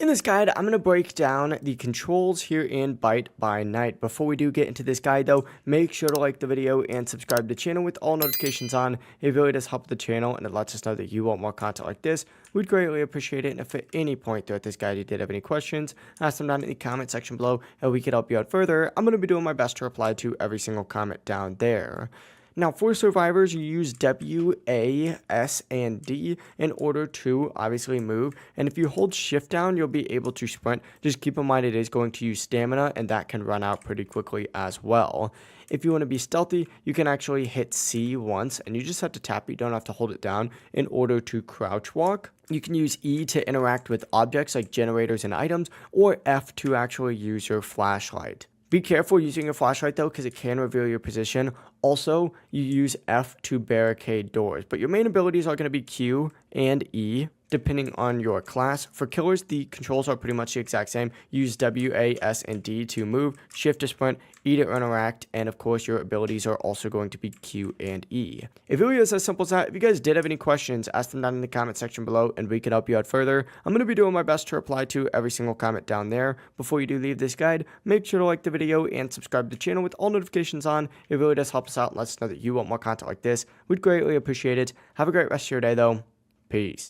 In this guide, I'm going to break down the controls here in Byte by Night. Before we do get into this guide though, make sure to like the video and subscribe to the channel with all notifications on. It really does help the channel and it lets us know that you want more content like this. We'd greatly appreciate it, and if at any point throughout this guide you did have any questions, ask them down in the comment section below and we could help you out further. I'm going to be doing my best to reply to every single comment down there. Now, for survivors, you use W, A, S, and D in order to obviously move. And if you hold shift down, you'll be able to sprint. Just keep in mind it is going to use stamina, and that can run out pretty quickly as well. If you want to be stealthy, you can actually hit C once, and you just have to tap it. You don't have to hold it down in order to crouch walk. You can use E to interact with objects like generators and items, or F to actually use your flashlight. Be careful using your flashlight though, because it can reveal your position. Also, you use F to barricade doors, but your main abilities are going to be Q and E, depending on your class. For killers, the controls are pretty much the exact same. Use W, A, S, and D to move, shift to sprint, E to interact, and of course your abilities are also going to be Q and E. It really is as simple as that. If you guys did have any questions, ask them down in the comment section below and we can help you out further. I'm going to be doing my best to reply to every single comment down there. Before you do leave this guide, make sure to like the video and subscribe to the channel with all notifications on. It really does help us out and lets us know that you want more content like this. We'd greatly appreciate it. Have a great rest of your day though. Peace.